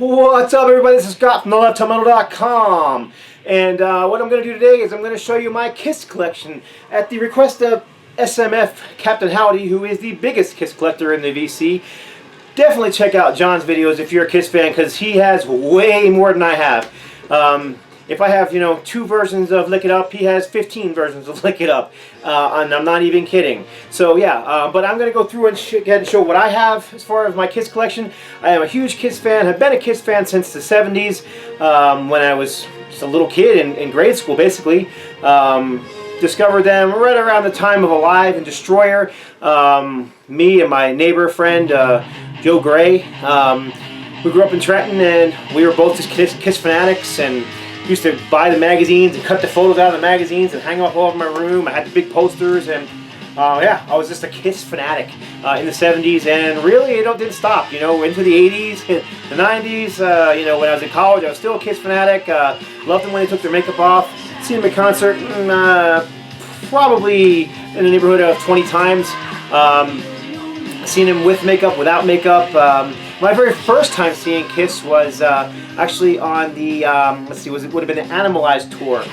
What's up, everybody? This is Scott from theLeftTomeMetal.com, and what I'm going to do today is I'm going to show you my KISS collection at the request of SMF Captain Howdy, who is the biggest KISS collector in the VC. Definitely check out John's videos if you're a KISS fan, because he has way more than I have. If I have, 2 versions of Lick It Up, he has 15 versions of Lick It Up, and I'm not even kidding. So yeah, but I'm going to go through and show what I have as far as my KISS collection. I am a huge KISS fan. I've been a KISS fan since the 70s, when I was just a little kid in grade school, basically. Discovered them right around the time of Alive and Destroyer. Me and my neighbor friend, Joe Gray, we grew up in Trenton, and we were both just KISS fanatics, and used to buy the magazines and cut the photos out of the magazines and hang them up all over my room. I had the big posters, and yeah, I was just a KISS fanatic in the 70s, and really it didn't stop. Into the 80s, the 90s. When I was in college, I was still a KISS fanatic. Loved them when they took their makeup off. Seen them in concert probably in the neighborhood of 20 times. Seen them with makeup, without makeup. My very first time seeing KISS was actually on the, let's see, would have been the ANIMALIZE tour.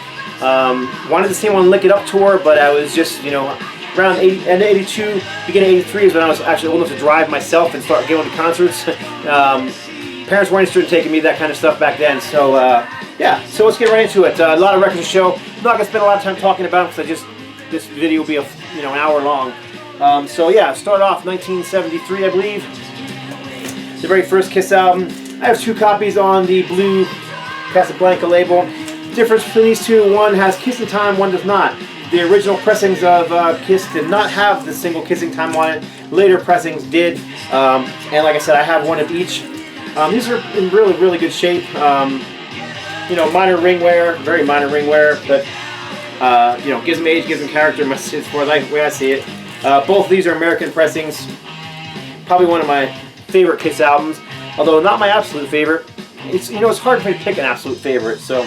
Wanted to see them on Lick It Up tour, but I was just, around end of 82, beginning of 83 is when I was actually old enough to drive myself and start going to concerts. Parents weren't interested in taking me to that kind of stuff back then, so yeah, so let's get right into it. A lot of records to show. I'm not going to spend a lot of time talking about them, because this video will be an hour long. So yeah, start off 1973, I believe. The very first KISS album. I have 2 copies on the blue Casablanca label. Difference between these two: one has Kissing Time, one does not. The original pressings of KISS did not have the single Kissing Time on it. Later pressings did, and like I said, I have one of each. These are in really, really good shape. Minor ring wear, very minor ring wear, but gives them age, gives them character, as far as the way I see it. Both of these are American pressings. Probably one of my favorite KISS albums, although not my absolute favorite. It's it's hard for me to pick an absolute favorite. So,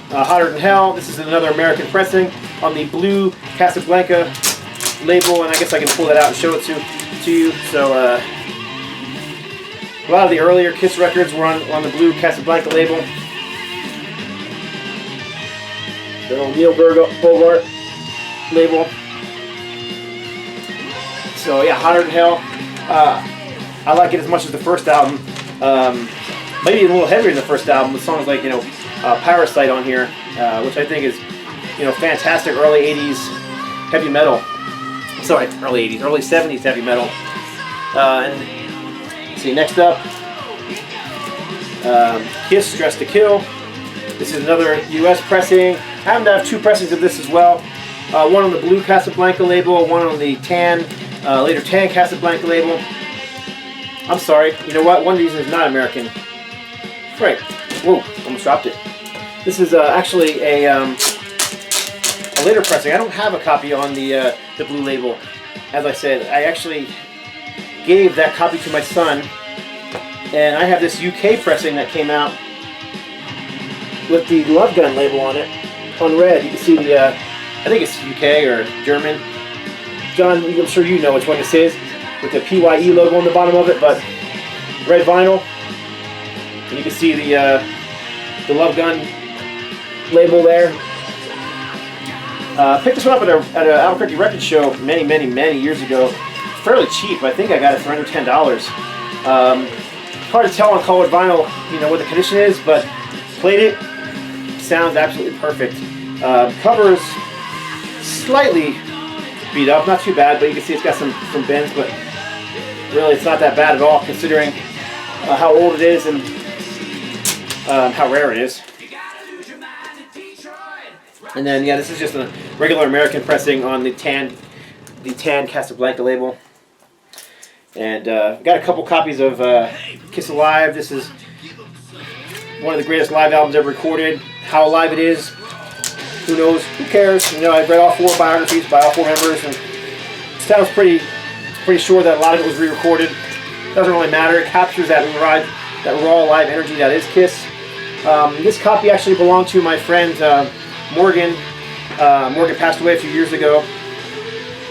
Hotter Than Hell. This is another American pressing on the blue Casablanca label, and I guess I can pull that out and show it to you. So, a lot of the earlier KISS records were on the blue Casablanca label. The old Neil Bogart label. So yeah, Hotter Than Hell. I like it as much as the first album. Maybe a little heavier than the first album, with songs like Parasite on here, which I think is fantastic early 80s heavy metal. Sorry, early 80s, early 70s heavy metal. And let's see, next up, KISS Dressed to Kill. This is another US pressing. I happen to have 2 pressings of this as well. One on the blue Casablanca label, one on the later tan Casablanca label. I'm sorry, you know what? One of these is not American. Right. Whoa, almost dropped it. This is actually a later pressing. I don't have a copy on the blue label. As I said, I actually gave that copy to my son, and I have this UK pressing that came out with the Love Gun label on it, on red. You can see the, I think it's UK or German. John, I'm sure you know which one this is, with the PYE logo on the bottom of it, but red vinyl. And you can see the Love Gun label there. Picked this one up at an Albuquerque record show many, many, many years ago. Fairly cheap. I think I got it for under $10. Hard to tell on colored vinyl, what the condition is, but played it. Sounds absolutely perfect. Covers slightly beat up, not too bad, but you can see it's got some bends, but really it's not that bad at all, considering how old it is and how rare it is. And then yeah, this is just a regular American pressing on the tan Casablanca label. And got a couple copies of KISS Alive. This is one of the greatest live albums ever recorded. How Alive It Is. Who knows? Who cares? You know, I've read all 4 biographies by all 4 members, and it sounds pretty sure that a lot of it was re-recorded. Doesn't really matter. It captures that raw live energy that is KISS. This copy actually belonged to my friend Morgan. Morgan passed away a few years ago,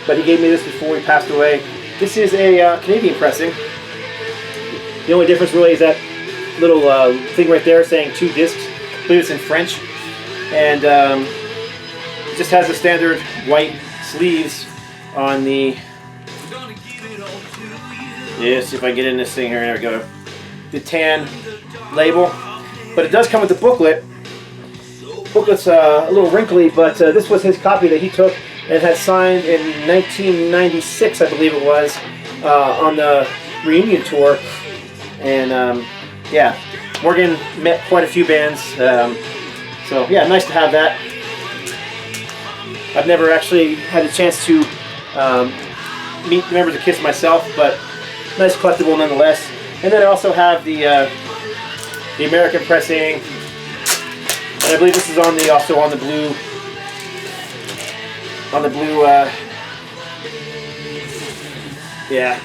but he gave me this before he passed away. This is a Canadian pressing. The only difference really is that little thing right there saying 2 discs. I believe it's in French. And it just has the standard white sleeves on the... Yeah, see if I can get in this thing here. There we go. The tan label. But it does come with the booklet. Booklet's a little wrinkly, but this was his copy that he took and had signed in 1996, I believe it was, on the reunion tour. And yeah, Morgan met quite a few bands. So yeah, nice to have that. I've never actually had a chance to meet members of KISS myself, but nice collectible nonetheless. And then I also have the American pressing, and I believe this is on the also on the blue yeah,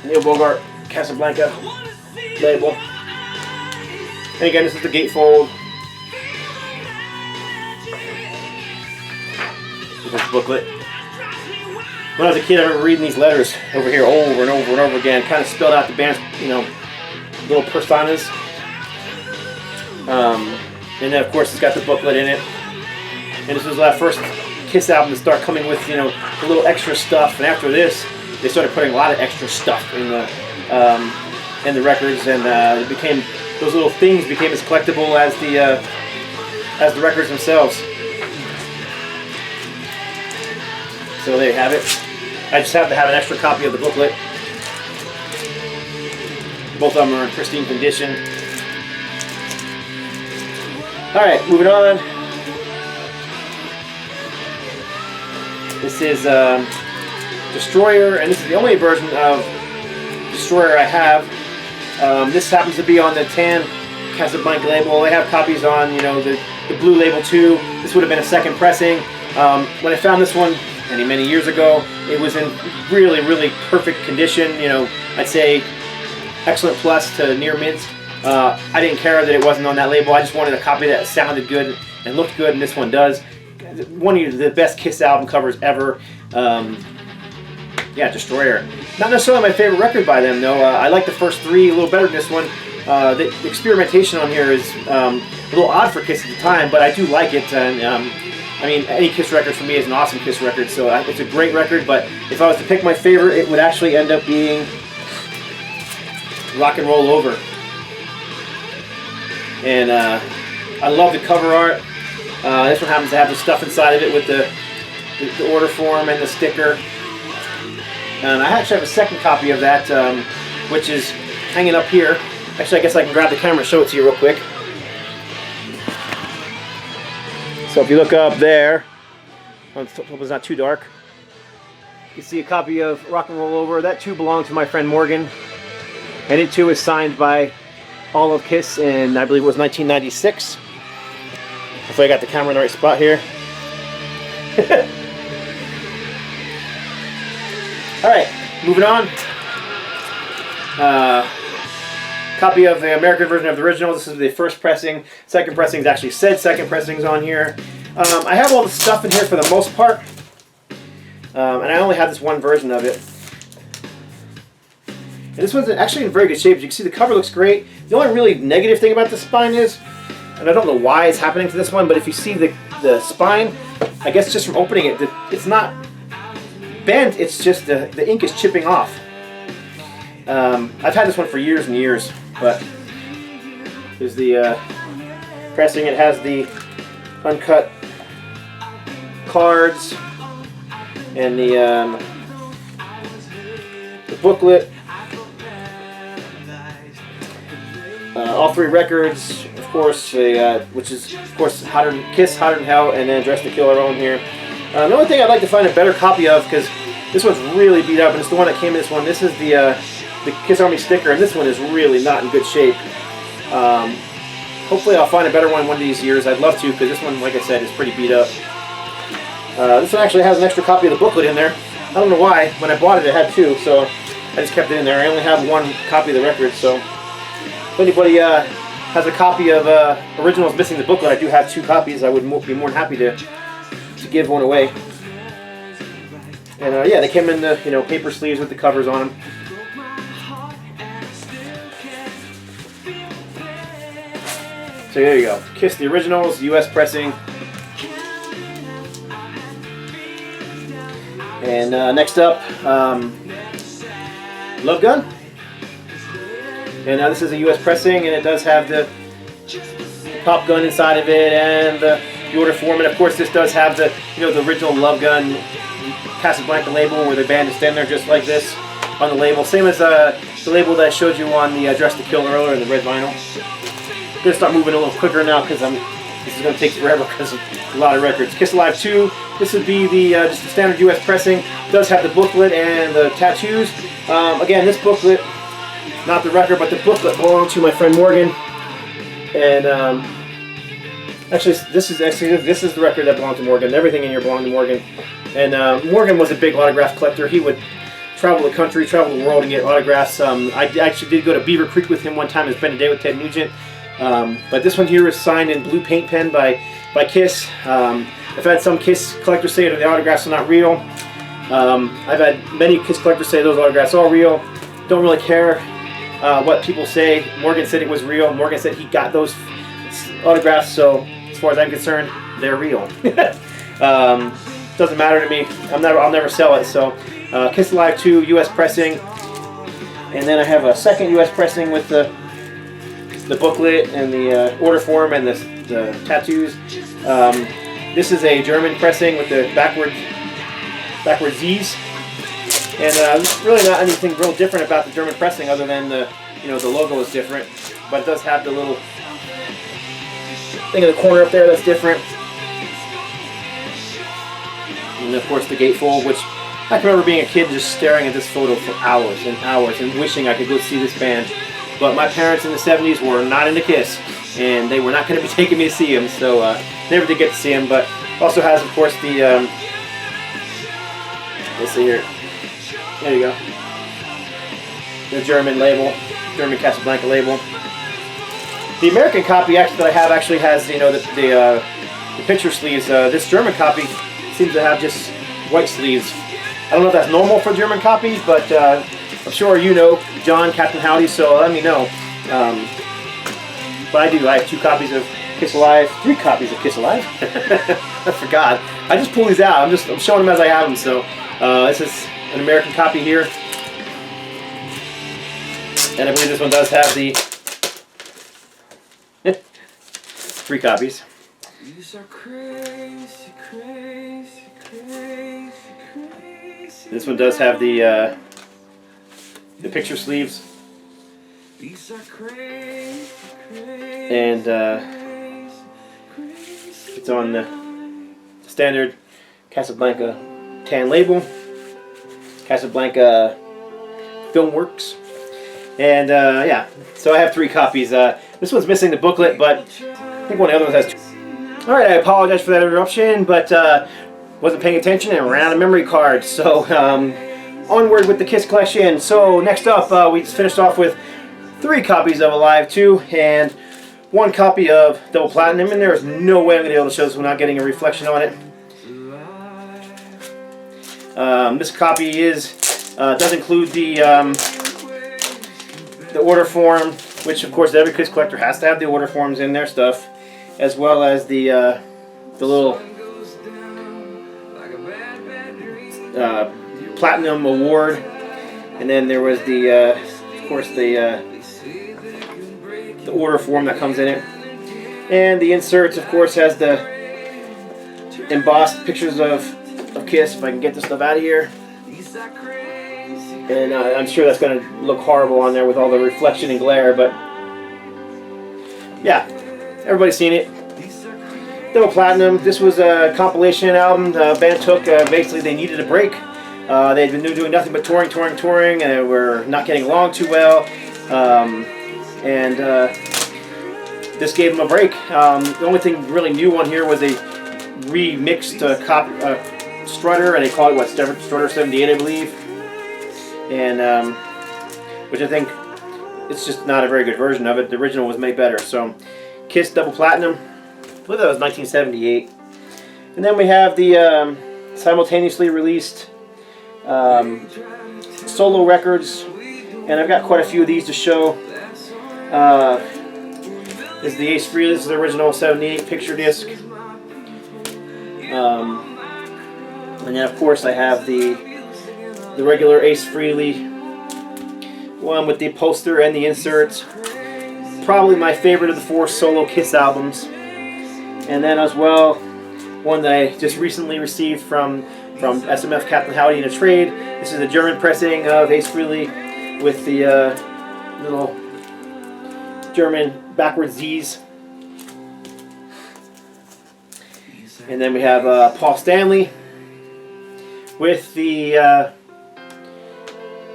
Neil Bogart Casablanca label. And again, this is the gatefold. This booklet. When I was a kid, I remember reading these letters over here over and over and over again. Kind of spelled out the band's, you know, little personas. And then of course it's got the booklet in it. And this was the first KISS album to start coming with, you know, a little extra stuff. And after this, they started putting a lot of extra stuff in the records, and it became, those little things became as collectible as the records themselves. So there you have it. I just happen to have an extra copy of the booklet. Both of them are in pristine condition. Alright, moving on. This is Destroyer, and this is the only version of Destroyer I have. This happens to be on the tan Casablanca label. They have copies on, you know, the blue label too. This would have been a second pressing. When I found this one many years ago, it was in really, really perfect condition. You know, I'd say excellent plus to near mint. I didn't care that it wasn't on that label. I just wanted a copy that sounded good and looked good, and this one does. One of the best KISS album covers ever. Yeah, Destroyer. Not necessarily my favorite record by them, though. I like the first 3 a little better than this one. The experimentation on here is a little odd for KISS at the time, but I do like it. And I mean, any KISS record for me is an awesome KISS record, so it's a great record. But if I was to pick my favorite, it would actually end up being Rock and Roll Over. And I love the cover art. This one happens to have the stuff inside of it with the order form and the sticker. And I actually have a second copy of that, which is hanging up here. Actually, I guess I can grab the camera and show it to you real quick. So if you look up there, hope it's not too dark, you can see a copy of Rock and Roll Over. That too belonged to my friend Morgan, and it too is signed by all of KISS in, I believe it was 1996. Hopefully I got the camera in the right spot here. Alright, moving on. Copy of the American version of the original. This is the first pressing. Second pressing is actually said second pressings on here. I have all the stuff in here for the most part. And I only have this one version of it. And this one's actually in very good shape. As you can see, the cover looks great. The only really negative thing about the spine is, and I don't know why it's happening to this one, but if you see the spine, I guess just from opening it, it's not bent, it's just the ink is chipping off. I've had this one for years and years, but there's the pressing. It has the uncut cards and the booklet. All 3 records, of course, which is of course KISS, Hotter Than Hell, and then Dress to Kill Our Own here. The only thing I'd like to find a better copy of, because this one's really beat up, and it's the one that came in this one. This is the KISS Army sticker, and this one is really not in good shape. Hopefully I'll find a better one of these years. I'd love to, because this one, like I said, is pretty beat up. This one actually has an extra copy of the booklet in there. I don't know why. When I bought it, it had two, so I just kept it in there. I only have one copy of the record, so if anybody has a copy of Originals missing the booklet, I do have two copies. I would be more than happy to give one away. And yeah, they came in the paper sleeves with the covers on them. So there you go. Kiss the Originals, US pressing. And next up, Love Gun. And this is a US pressing, and it does have the pop gun inside of it and the order form. And of course, this does have the the original Love Gun Casablanca label, where the band is standing there just like this on the label. Same as the label that I showed you on the Dress to Kill earlier in the red vinyl. I'm gonna start moving a little quicker now because this is gonna take forever because of a lot of records. Kiss Alive 2. This would be the just the standard US pressing. It does have the booklet and the tattoos. Again, this booklet, not the record, but the booklet belonged to my friend Morgan. And actually, this is the record that belonged to Morgan. Everything in here belonged to Morgan. And Morgan was a big autograph collector. He would travel the country, travel the world, and get autographs. I actually did go to Beaver Creek with him one time and spend a day with Ted Nugent. But this one here is signed in blue paint pen by Kiss. I've had some Kiss collectors say that the autographs are not real. I've had many Kiss collectors say those autographs are real. Don't really care what people say. Morgan said it was real. Morgan said he got those autographs, so as far as I'm concerned, they're real. Doesn't matter to me. I'll never sell it. So Kiss Alive 2 US pressing, and then I have a second US pressing with the booklet and the order form and the tattoos. This is a German pressing with the backward Z's, and really not anything real different about the German pressing other than the the logo is different, but it does have the little thing in the corner up there that's different. And of course the gatefold, which I can remember being a kid just staring at this photo for hours and hours and wishing I could go see this band. But my parents in the 70s were not into Kiss, and they were not going to be taking me to see him, so never did get to see him. But also has, of course, the let's see here. There you go. The German label, German Casablanca label. The American copy that I have actually has the picture sleeves. This German copy seems to have just white sleeves. I don't know if that's normal for German copies, but I'm sure John, Captain Howdy, so let me know. But I do. I have 2 copies of Kiss Alive, 3 copies of Kiss Alive. I forgot. I just pull these out. I'm showing them as I have them. So this is an American copy here, and I believe this one does have the 3 copies. These are crazy, crazy, crazy, crazy. This one does have the picture sleeves, and it's on the standard Casablanca tan label, Casablanca Filmworks, and yeah, so I have 3 copies. This one's missing the booklet, but I think one of the other ones has 2. Alright, I apologize for that interruption, but wasn't paying attention and ran out of memory cards, so onward with the Kiss collection. So next up, we just finished off with 3 copies of Alive 2 and 1 copy of Double Platinum, and there's no way I'm going to be able to show this without getting a reflection on it. This copy does include the order form, which of course every Kiss collector has to have the order forms in their stuff, as well as the little Platinum Award, and then there was of course the order form that comes in it, and the inserts of course has the embossed pictures of Kiss. If I can get this stuff out of here, and I'm sure that's going to look horrible on there with all the reflection and glare, but yeah, everybody's seen it. Double Platinum. This was a compilation album the band took. Basically, they needed a break. They'd been doing nothing but touring, and they were not getting along too well. This gave them a break. The only thing really new on here was a remixed Strutter, and they call it what, Strutter 78, I believe, and which I think it's just not a very good version of it. The original was made better. So Kiss Double Platinum, I believe that was 1978, and then we have the simultaneously released solo records, and I've got quite a few of these to show. This is the Ace Frehley. This is the original 78 picture disc. And then of course I have the regular Ace Frehley one with the poster and the insert. Probably my favorite of the 4 solo Kiss albums. And then as well, one that I just recently received from SMF Captain Howdy in a trade. This is a German pressing of Ace Frehley with the little German backwards Z's. And then we have Paul Stanley with the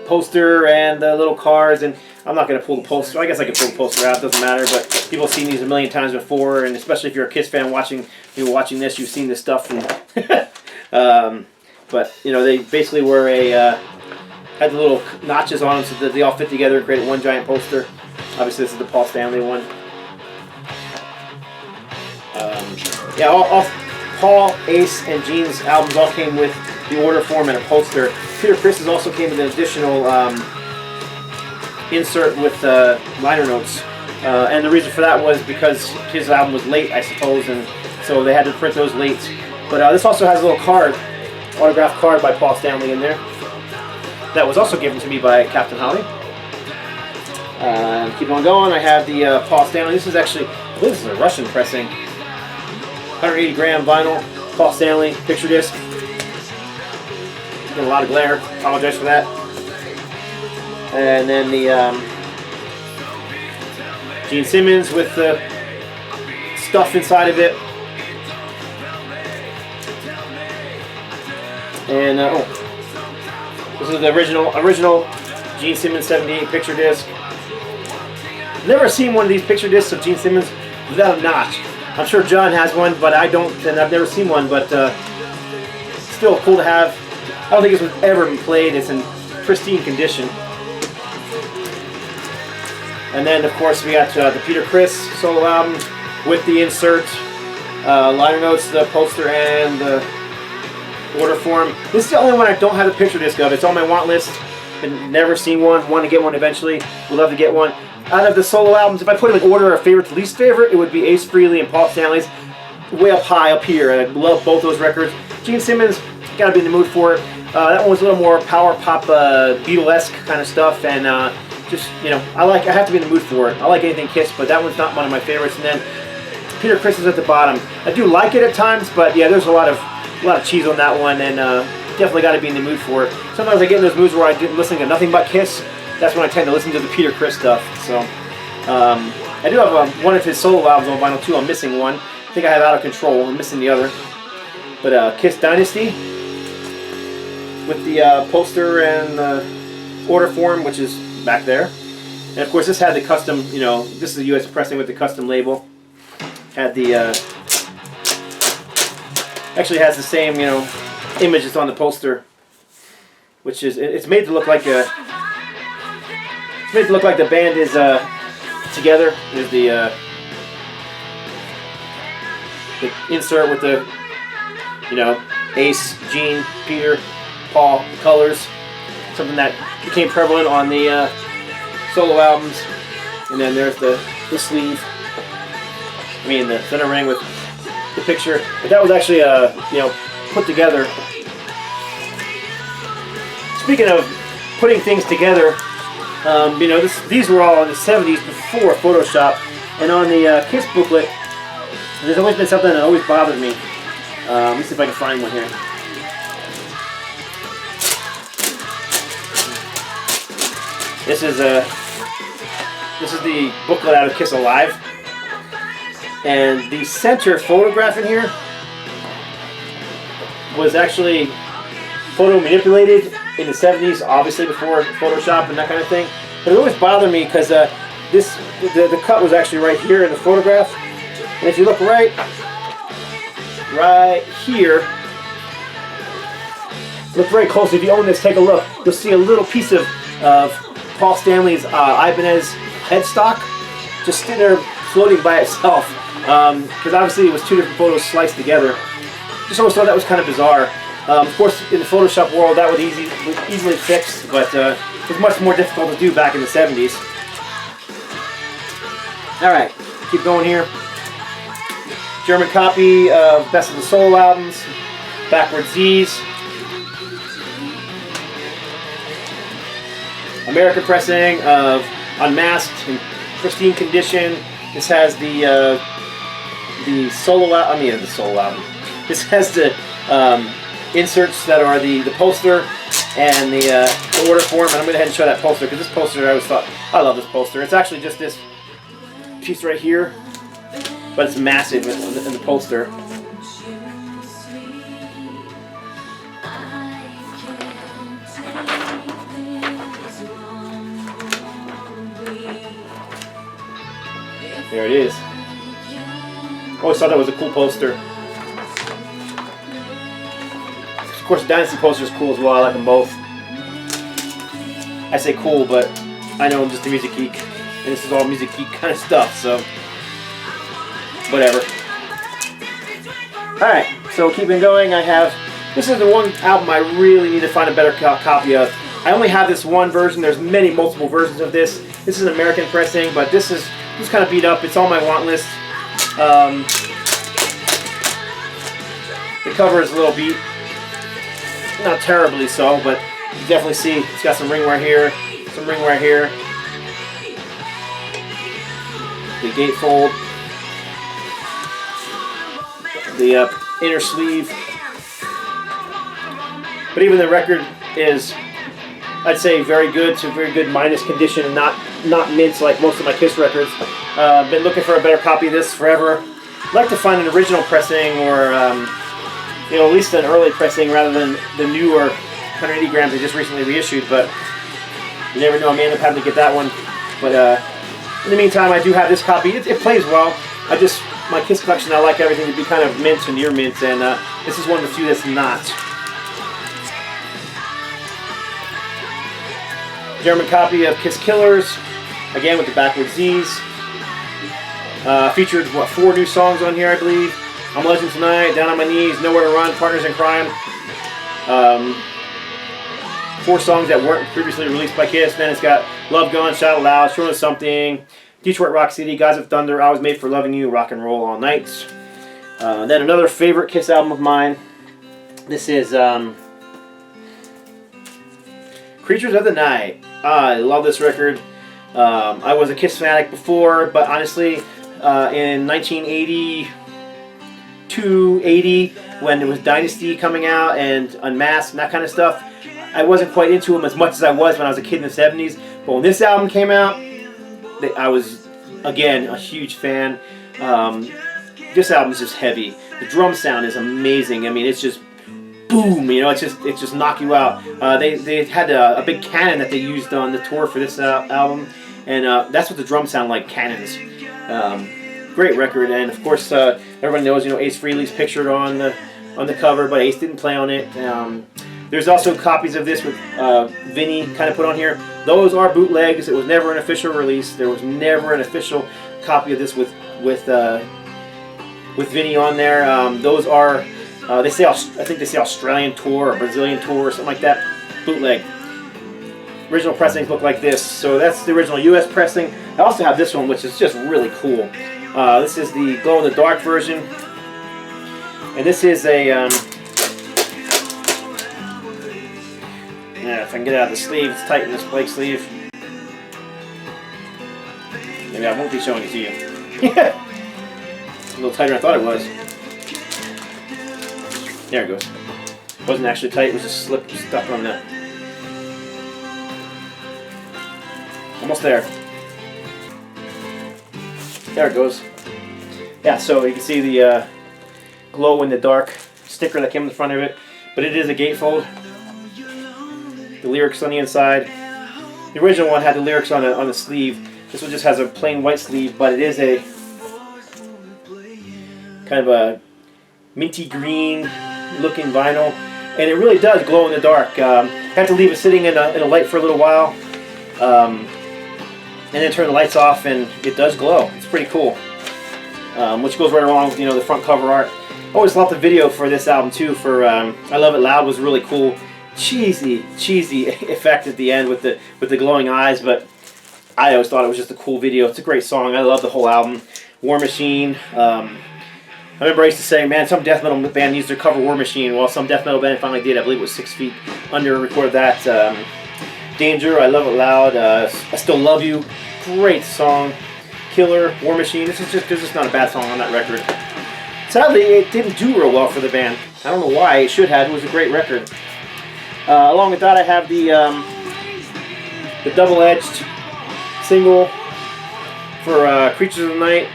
poster and the little cards. And I'm not going to pull the poster. I guess I can pull the poster out. It doesn't matter. But people have seen these a million times before, and especially if you're a Kiss fan watching this, you've seen this stuff. And but you know, they basically were had the little notches on them so that they all fit together and created one giant poster. Obviously, this is the Paul Stanley one. Yeah, all Paul, Ace, and Gene's albums all came with the order form and a poster. Peter Criss's also came with an additional insert with liner notes. And the reason for that was because his album was late, I suppose, and so they had to print those late. But this also has a little card, autographed card by Paul Stanley in there. That was also given to me by Captain Holly. Keep on going. I have the Paul Stanley. This is actually, I believe this is a Russian pressing. 180 gram vinyl, Paul Stanley picture disc. Getting a lot of glare. Apologize for that. And then the Gene Simmons with the stuff inside of it. And this is the original Gene Simmons 78 picture disc. Never seen one of these picture discs of Gene Simmons without a notch. I'm sure John has one, but I don't, and I've never seen one. But still cool to have. I don't think this was ever been played. It's in pristine condition. And then, of course, we got the Peter Criss solo album with the insert, liner notes, the poster, and the order form. This is the only one I don't have the picture disc of. It's on my want list. I've never seen one. Want to get one eventually. Would love to get one. Out of the solo albums, if I put them in order of favorite to least favorite, it would be Ace Frehley and Paul Stanley's way up high up here. And I love both those records. Gene Simmons, gotta be in the mood for it. That one was a little more power pop, Beatle-esque kind of stuff, and just, you know, I have to be in the mood for it. I like anything Kiss, but that one's not one of my favorites. And then Peter Criss is at the bottom. I do like it at times, but yeah, there's a lot of cheese on that one, and definitely got to be in the mood for it. Sometimes I get in those moods where I'm listening to nothing but Kiss. That's when I tend to listen to the Peter Criss stuff. So I do have one of his solo albums on vinyl too. I'm missing one. I think I have Out of Control. I'm missing the other. But Kiss Dynasty with the poster and order form, which is back there. And of course, this had the custom. You know, this is the U.S. pressing with the custom label. Had the actually has the same, you know, image that's on the poster, which is it's made to look like a. It's made to look like the band is together. There's the insert with the, you know, Ace, Gene, Peter, Paul colors. Something that became prevalent on the solo albums. And then there's the sleeve. I mean the center ring with the picture. But that was actually you know, put together. Speaking of putting things together. You know, these were all in the 70s before Photoshop, and on the Kiss booklet, there's always been something that always bothered me. Let me see if I can find one here. This is the booklet out of Kiss Alive, and the center photograph in here was actually photo manipulated in the 70s, obviously before Photoshop and that kind of thing. But it always bothered me because the cut was actually right here in the photograph. And if you look right, right here. Look very closely. If you own this, take a look. You'll see a little piece of Paul Stanley's Ibanez headstock just sitting there floating by itself. Because obviously it was two different photos sliced together. Just always thought that was kind of bizarre. Of course, in the Photoshop world, that was easily fixed, but it was much more difficult to do back in the 70s. All right, keep going here. German copy of Best of the Soul albums, Backward Z's. American pressing of Unmasked in pristine condition. This has the solo album. I mean, the solo album. This has the inserts that are the poster and the order form. And I'm going to go ahead and show that poster because this poster, I always thought, I love this poster. It's actually just this piece right here, but it's massive in the poster. There it is. Always thought that was a cool poster. Of course, the Dynasty poster is cool as well. I like them both. I say cool, but I know I'm just a music geek, and this is all music geek kind of stuff, so whatever. Alright, so keeping going, this is the one album I really need to find a better copy of. I only have this one version. There's multiple versions of this. This is an American pressing, but this is kind of beat up. It's on my want list. The cover is a little beat. Not terribly so, but you definitely see it's got some ring wear here, some ring wear here. The gatefold. The inner sleeve. But even the record is, I'd say, very good to very good minus condition and not mints like most of my KISS records. Been looking for a better copy of this forever. I'd like to find an original pressing or at least an early pressing rather than the newer 180 grams they just recently reissued, but you never know, I may end up having to get that one. But in the meantime, I do have this copy. It plays well. My KISS collection, I like everything to be kind of mint and near mint, and this is one of the few that's not. German copy of KISS Killers, again with the backward Z's. Featured, 4 new songs on here, I believe. I'm a Legend Tonight, Down on My Knees, Nowhere to Run, Partners in Crime. 4 songs that weren't previously released by KISS. Then it's got Love Gun, Shout It Loud, Showing Us Something, Detroit Rock City, Gods of Thunder, I Was Made for Loving You, Rock and Roll All Night. Then another favorite KISS album of mine. This is Creatures of the Night. I love this record. I was a KISS fanatic before, but honestly, in 1982, 80, when there was Dynasty coming out and Unmasked and that kind of stuff, I wasn't quite into them as much as I was when I was a kid in the 70s. But when this album came out, I was, again, a huge fan. This album is just heavy. The drum sound is amazing. I mean, it's just boom, it just knock you out. They had a big cannon that they used on the tour for this album, and that's what the drums sound like, cannons. Great record, and of course everyone knows Ace Frehley's pictured on the cover, but Ace didn't play on it. There's also copies of this with Vinny kind of put on here. Those are bootlegs. It was never an official release. There was never an official copy of this with Vinny on there. Those are I think they say Australian tour or Brazilian tour or something like that. Bootleg. Original pressings look like this. So that's the original US pressing. I also have this one, which is just really cool. This is the glow in the dark version, and this is a if I can get it out of the sleeve, it's tight in this Blake sleeve. Maybe I won't be showing it to you. A little tighter than I thought it was. There it goes. It wasn't actually tight, it was just stuck on that. Almost there. There it goes. Yeah, so you can see the glow in the dark sticker that came in the front of it. But it is a gatefold. The lyrics on the inside. The original one had the lyrics on the sleeve. This one just has a plain white sleeve, but it is a kind of a minty green looking vinyl, and it really does glow in the dark. Have to leave it sitting in a light for a little while, and then turn the lights off, and it does glow. It's pretty cool, which goes right along with, you know, the front cover art. I always loved the video for this album too. For I Love It Loud was really cool, cheesy effect at the end with the glowing eyes, but I always thought it was just a cool video. It's a great song. I love the whole album. War Machine. I remember I used to say, man, some death metal band needs to cover War Machine. Well, some death metal band finally did. I believe it was 6 Feet Under recorded that. Danger, I Love It Loud. I Still Love You. Great song. Killer, War Machine. There's just not a bad song on that record. Sadly, it didn't do real well for the band. I don't know why. It should have. It was a great record. Along with that, I have the double-edged single for Creatures of the Night.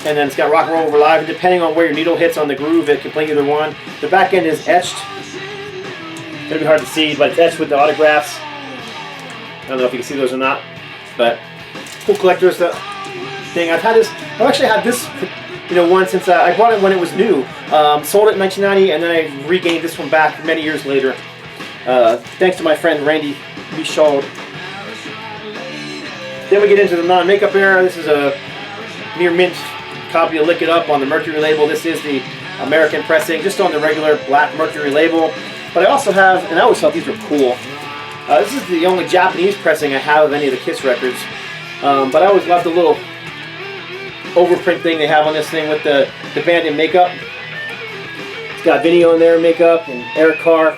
And then it's got Rock and Roll Over Live. And depending on where your needle hits on the groove, it can play either one. The back end is etched. It's gonna be hard to see, but it's etched with the autographs. I don't know if you can see those or not, but cool collector's thing. I've actually had this, you know, one since I bought it when it was new. Sold it in 1990, and then I regained this one back many years later. Thanks to my friend Randy Michaud. Then we get into the non-makeup era. This is a near mint copy of Lick It Up on the Mercury label. This is the American pressing, just on the regular black Mercury label. But I also have, and I always thought these were cool, this is the only Japanese pressing I have of any of the Kiss records. But I always loved the little overprint thing they have on this thing with the band in makeup. It's got Vinny on there in makeup and Eric Carr.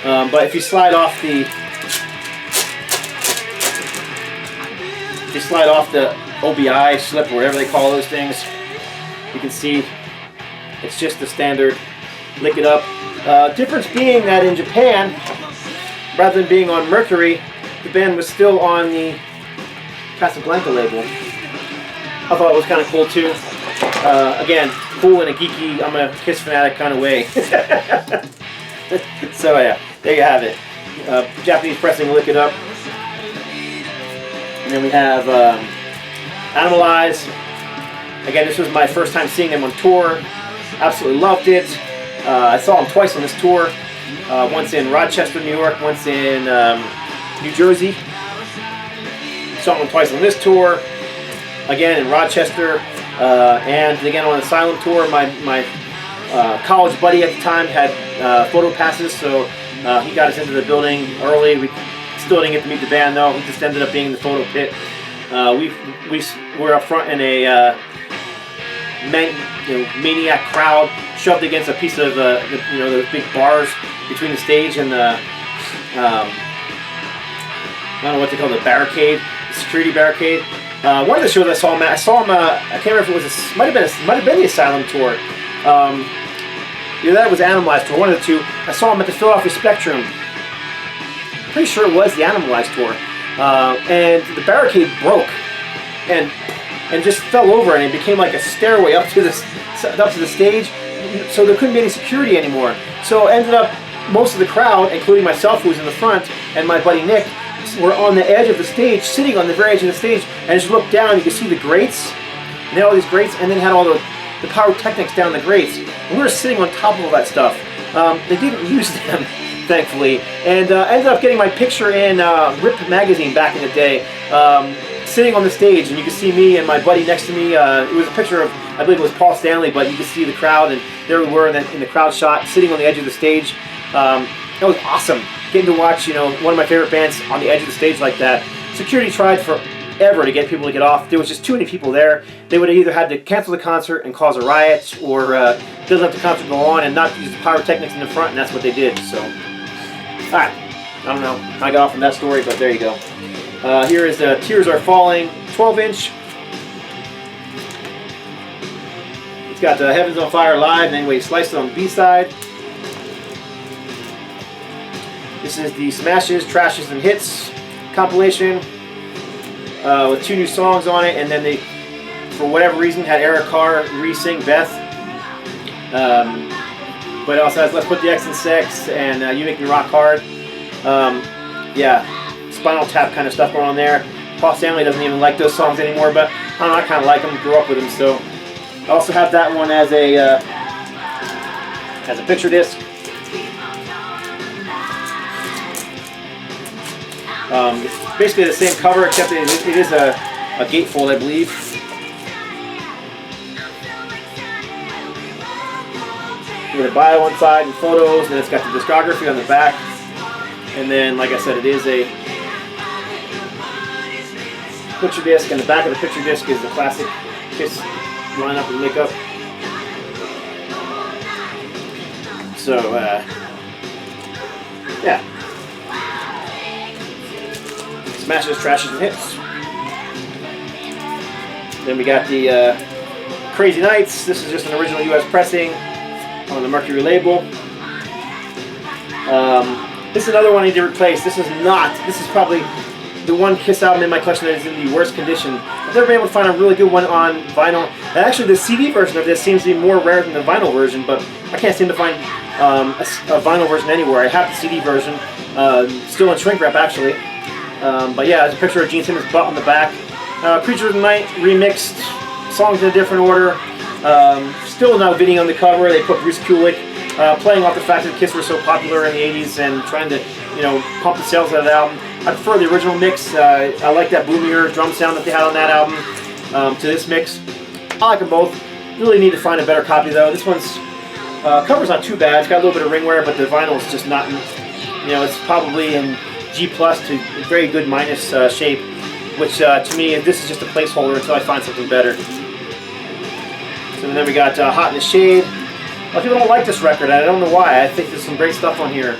But if you slide off the OBI slip, or whatever they call those things, you can see it's just the standard Lick It Up. Difference being that in Japan, rather than being on Mercury, the band was still on the Casablanca label. I thought it was kind of cool too. Again, cool in a geeky, I'm a Kiss fanatic kind of way. So yeah, there you have it. Japanese pressing, Lick It Up. And then we have ANIMALIZE. Again, this was my first time seeing them on tour. Absolutely loved it. I saw them twice on this tour. Once in Rochester, New York, once in New Jersey. Saw them twice on this tour. Again in Rochester, and again on the ASYLUM tour. My college buddy at the time had photo passes, so he got us into the building early. We still didn't get to meet the band though. We just ended up being in the photo pit. We were up front in a maniac crowd, shoved against a piece of those big bars between the stage and the I don't know what they call the barricade, the security barricade. One of the shows I saw him at, I can't remember if it was might have been the ASYLUM tour. Either that was ANIMALIZE tour, one of the two. I saw him at the Philadelphia Spectrum. Pretty sure it was the ANIMALIZE tour. And the barricade broke and just fell over, and it became like a stairway up to the stage. So there couldn't be any security anymore. So ended up most of the crowd, including myself, who was in the front, and my buddy Nick, were on the edge of the stage, sitting on the very edge of the stage, and just looked down. You could see the grates, and they had all these grates, and then had all the pyrotechnics down the grates. And we were sitting on top of all that stuff. They didn't use them, thankfully, and ended up getting my picture in Rip magazine back in the day, sitting on the stage, and you could see me and my buddy next to me. It was a picture of, I believe it was Paul Stanley, but you could see the crowd, and there we were in the crowd shot, sitting on the edge of the stage. That was awesome, getting to watch, one of my favorite bands on the edge of the stage like that. Security tried forever to get people to get off. There was just too many people there. They would have either had to cancel the concert and cause a riot, or just let the concert go on and not use the pyrotechnics in the front, and that's what they did. So, alright, I don't know how I got off on that story, but there you go. Here is Tears Are Falling 12-inch. It's got Heaven's on Fire live, and anyway, sliced it on the B-side. This is the Smashes, Trashes, and Hits compilation with 2 new songs on it, and then they, for whatever reason, had Eric Carr re-sing Beth. But it also has Let's Put the X in Sex and You Make Me Rock Hard. Yeah, Spinal Tap kind of stuff going on there. Paul Stanley doesn't even like those songs anymore, but I don't know, I kind of like them, grew up with them, so. I also have that one as a Has a picture disc. It's basically the same cover, except it is a gatefold, I believe. With a bio on side and photos, and it's got the discography on the back. And then, like I said, it is a picture disc, and the back of the picture disc is the classic Kiss lineup and makeup. So, yeah. Smashes, trashes, and hits. Then we got the Crazy Nights. This is just an original US pressing on the Mercury label. This is another one I need to replace. This is probably the one Kiss album in my collection that is in the worst condition. I've never been able to find a really good one on vinyl. And actually the CD version of this seems to be more rare than the vinyl version, but I can't seem to find a vinyl version anywhere. I have the CD version, still in shrink wrap actually. But yeah, there's a picture of Gene Simmons' butt on the back. Creature of the Night remixed, songs in a different order. Still not video on the cover. They put Bruce Kulick playing off the fact that Kiss were so popular in the 80s and trying to, pump the sales out of the album. I prefer the original mix. I like that boomier drum sound that they had on that album to this mix. I like them both. Really need to find a better copy though. This one's cover's not too bad. It's got a little bit of ring wear, but the vinyl is just not. It's probably in G+ to very good minus shape, which to me, this is just a placeholder until I find something better. So then we got Hot in the Shade. A lot of people don't like this record, and I don't know why. I think there's some great stuff on here. I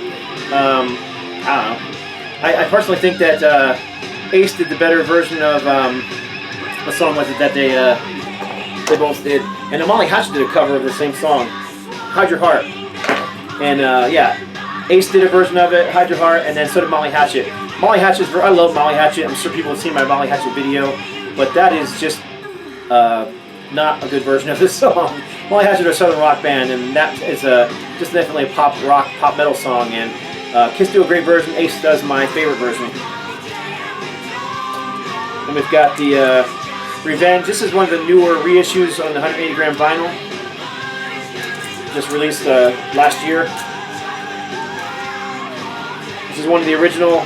don't know. I personally think that Ace did the better version of what song was it that they both did, and Molly Hatchet did a cover of the same song, Hide Your Heart. And yeah, Ace did a version of it, Hide Your Heart, and then so did Molly Hatchet. Molly Hatchet's, I love Molly Hatchet. I'm sure people have seen my Molly Hatchet video, but that is just not a good version of this song. Molly Hatchet are a southern rock band, and that is just definitely a pop rock, pop metal song. And Kiss do a great version. Ace does my favorite version. And we've got the Revenge. This is one of the newer reissues on the 180 gram vinyl. Just released last year. This is one of the original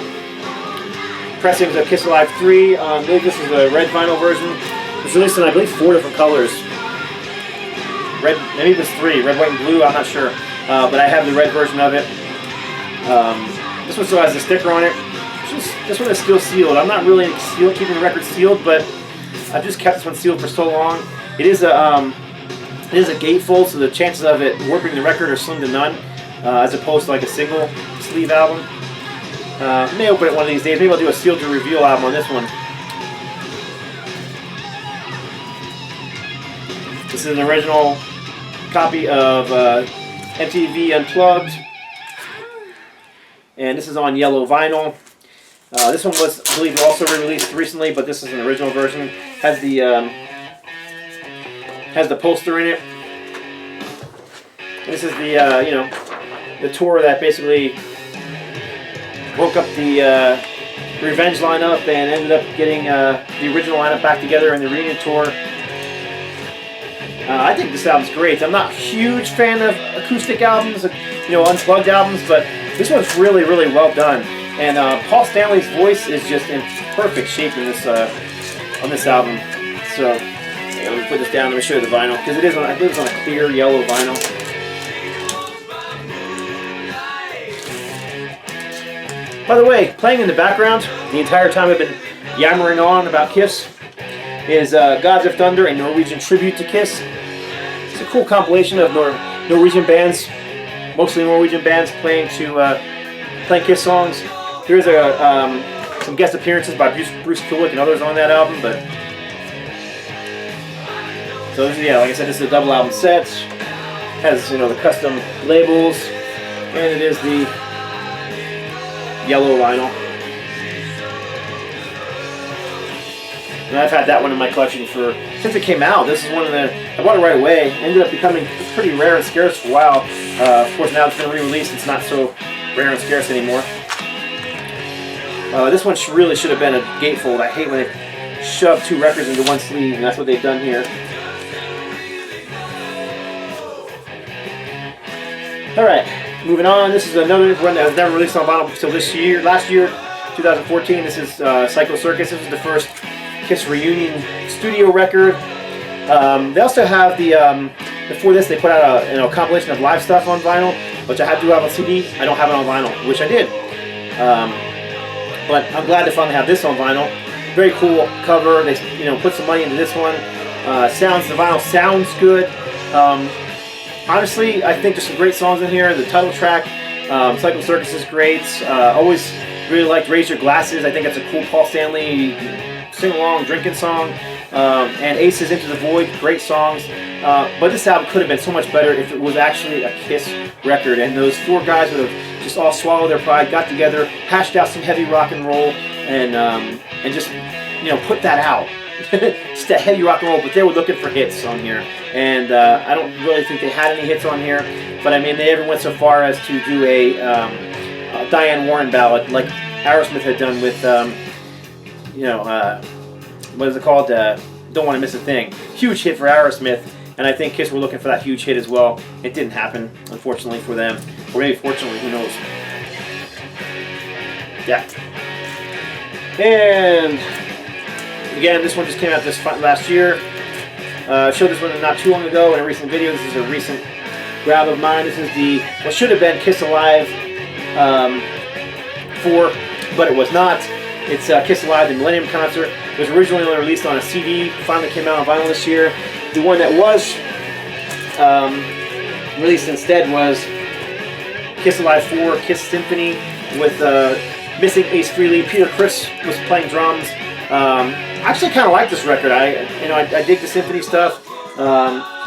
pressings of Kiss Alive 3. I believe this is a red vinyl version. It was released in, I believe, 4 different colors. Red, maybe it was 3, red, white, and blue, I'm not sure. But I have the red version of it. This one still has a sticker on it. This one is still sealed. I'm not really keeping the record sealed, but I've just kept this one sealed for so long. It is a gatefold, so the chances of it warping the record are slim to none, as opposed to like a single sleeve album. I may open it one of these days. Maybe I'll do a sealed to reveal album on this one. This is an original copy of MTV Unplugged, and this is on yellow vinyl. This one was, I believe, also re-released recently, but this is an original version. Has the poster in it. And this is the the tour that basically broke up the Revenge lineup and ended up getting the original lineup back together in the reunion tour. I think this album's great. I'm not a huge fan of acoustic albums, unplugged albums, but this one's really, really well done. And Paul Stanley's voice is just in perfect shape in this on this album. So yeah, let me put this down. Let me show you the vinyl, because I believe it's on a clear yellow vinyl. By the way, playing in the background the entire time I've been yammering on about Kiss is Gods of Thunder, a Norwegian tribute to Kiss. It's a cool compilation of Norwegian bands, mostly Norwegian bands playing Kiss songs. There's some guest appearances by Bruce Kulick and others on that album, but so yeah, like I said, this is a double album set. Has the custom labels, and it is the yellow vinyl. And I've had that one in my collection since it came out. This is one of I bought it right away. Ended up becoming pretty rare and scarce for a while. Of course, now it's been re-released. It's not so rare and scarce anymore. This one really should have been a gatefold. I hate when they shove 2 records into one sleeve, and that's what they've done here. All right, moving on. This is another one that was never released on vinyl until last year, 2014. This is CIRCUS. This is the first KISS reunion studio record. They also have the before this they put out a compilation of live stuff on vinyl, which I do have on CD. I don't have it on vinyl, which I did. But I'm glad to finally have this on vinyl. Very cool cover. They put some money into this one. The vinyl sounds good. Honestly, I think there's some great songs in here. The title track, CIRCUS is great. Always really liked Raise Your Glasses. I think that's a cool Paul Stanley sing-along drinking song. And Aces Into the Void, great songs. But this album could have been so much better if it was actually a KISS record. And those four guys would have just all swallowed their pride, got together, hashed out some heavy rock and roll, and just put that out. Just that heavy rock and roll. But they were looking for hits on here, and I don't really think they had any hits on here. But I mean, they even went so far as to do a Diane Warren ballad, like Aerosmith had done with what is it called? Don't Want to Miss a Thing. Huge hit for Aerosmith, and I think KISS were looking for that huge hit as well. It didn't happen, unfortunately for them, or maybe fortunately, who knows? Yeah. And again, this one just came out last year. I showed this one not too long ago in a recent video. This is a recent grab of mine. This is what should have been KISS Alive 4, but it was not. It's KISS Alive, the Millennium concert. It was originally only released on a CD, finally came out on vinyl this year. The one that was released instead was KISS Alive 4, KISS Symphony, with missing Ace Frehley. Peter Criss was playing drums. I actually kind of like this record. I dig the Symphony stuff.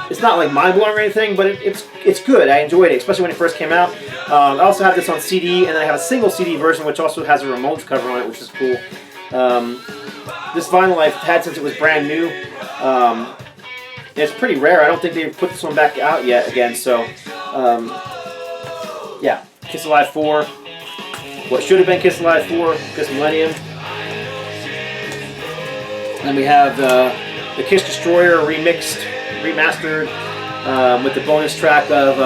It's not like mind-blowing or anything, but it's good. I enjoyed it, especially when it first came out. I also have this on CD, and then I have a single CD version, which also has a Ramones cover on it, which is cool. This vinyl I've had since it was brand new. It's pretty rare. I don't think they've put this one back out yet again. So, yeah, KISS Alive 4. What should have been KISS Alive 4, KISS Millennium. Then we have the KISS Destroyer remixed, remastered, with the bonus track of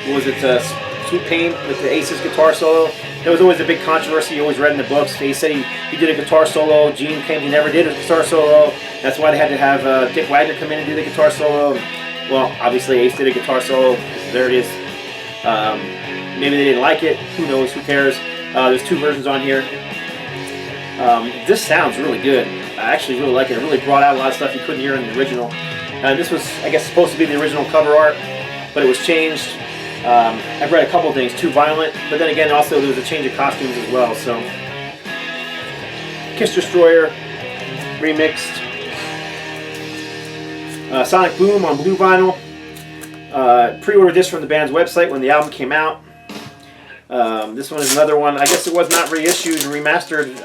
what was it? Sweet Pain with the Ace's guitar solo. There was always a big controversy. You always read in the books. He said he did a guitar solo. Gene claimed he never did a guitar solo. That's why they had to have Dick Wagner come in and do the guitar solo. Well, obviously Ace did a guitar solo. There it is. Maybe they didn't like it. Who knows? Who cares? There's two versions on here. This sounds really good. I actually really like it. It really brought out a lot of stuff you couldn't hear in the original. This was, I guess, supposed to be the original cover art, but it was changed. I've read a couple things, too violent, but then again, also there was a change of costumes as well. So, KISS Destroyer remixed. Sonic Boom on blue vinyl. Pre-ordered this from the band's website when the album came out. This one is another one. I guess it was not reissued and remastered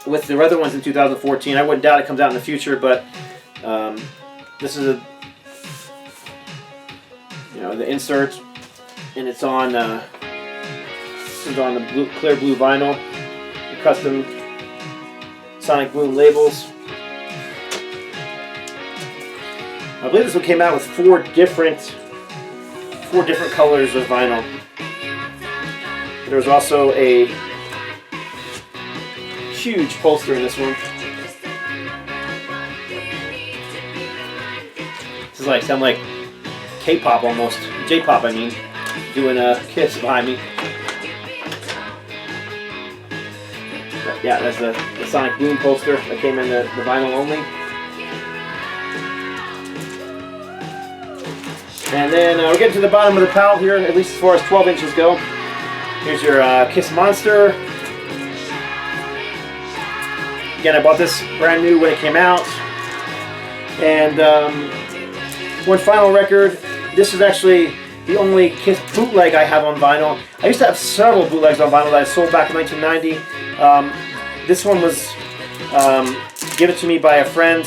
with the other ones in 2014. I wouldn't doubt it comes out in the future, but this is the insert, and it's on this is on the clear blue vinyl, the custom Sonic Boom labels. I believe this one came out with four different colors of vinyl. There was also a huge poster in this one. This is like sound like K-pop almost, J-pop I mean, doing a KISS behind me. But yeah, that's the Sonic Boom poster that came in the vinyl only. And then we're getting to the bottom of the palette here, at least as far as 12 inches go. Here's your KISS Monster. Again, I bought this brand new when it came out. And one final record. This is actually the only KISS bootleg I have on vinyl. I used to have several bootlegs on vinyl that I sold back in 1990. This one was given to me by a friend.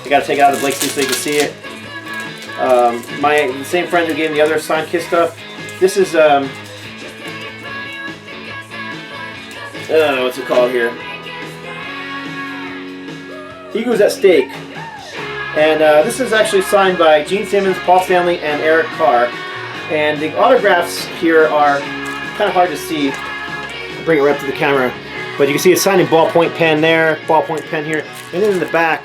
I gotta take it out of the Blake so you can see it. The same friend who gave me the other signed KISS stuff. This is what's it called here? Egos at Stake. And this is actually signed by Gene Simmons, Paul Stanley, and Eric Carr. And the autographs here are kind of hard to see. I'll bring it right up to the camera. But you can see it's signed in ballpoint pen there, ballpoint pen here. And then in the back,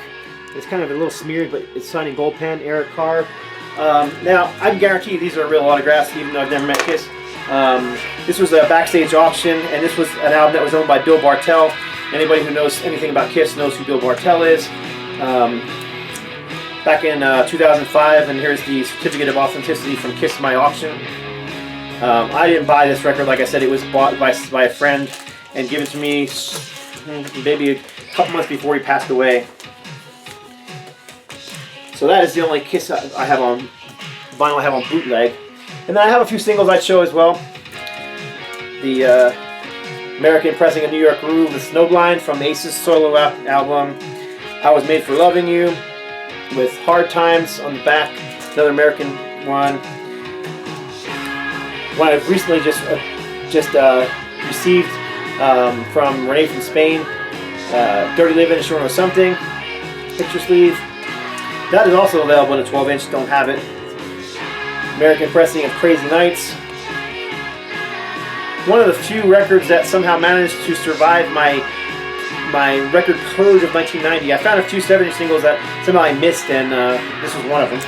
it's kind of a little smeared, but it's signed in gold pen, Eric Carr. Now, I can guarantee these are real autographs, even though I've never met Kiss. This was a backstage auction, and this was an album that was owned by Bill Bartell. Anybody who knows anything about Kiss knows who Bill Bartell is. Back in 2005, and here's the certificate of authenticity from Kiss My Auction. I didn't buy this record, like I said, it was bought by a friend and given to me maybe a couple months before he passed away. So that is the only Kiss I have on vinyl I have on bootleg. And then I have a few singles I'd show as well. The American pressing of New York Groove, the Snowblind from Ace's solo album, I Was Made for Loving You, with Hard Times on the back, another American one. One I've recently just received from Renee from Spain, Dirty Livin' and Sure Know Something, picture sleeve. That is also available in a 12-inch, don't have it. American pressing of Crazy Nights. One of the few records that somehow managed to survive my record purge of 1990. I found a few 7-inch singles that somehow I missed, and this was one of them.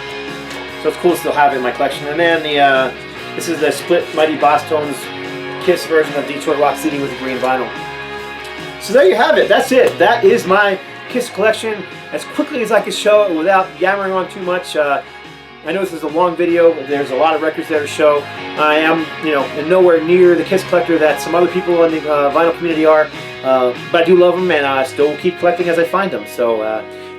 So it's cool to still have it in my collection. And then this is the split Mighty Boss Tones Kiss version of Detroit Rock City with the green vinyl. So there you have it. That's it. That is my Kiss collection as quickly as I could show it without yammering on too much. I know this is a long video. There's a lot of records there to show. I am, nowhere near the Kiss collector that some other people in the vinyl community are, but I do love them, and I still keep collecting as I find them. So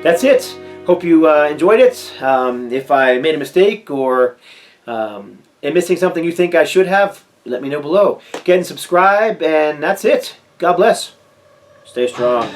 that's it. Hope you enjoyed it. If I made a mistake or am missing something you think I should have, let me know below. Get and subscribe, and that's it. God bless. Stay strong.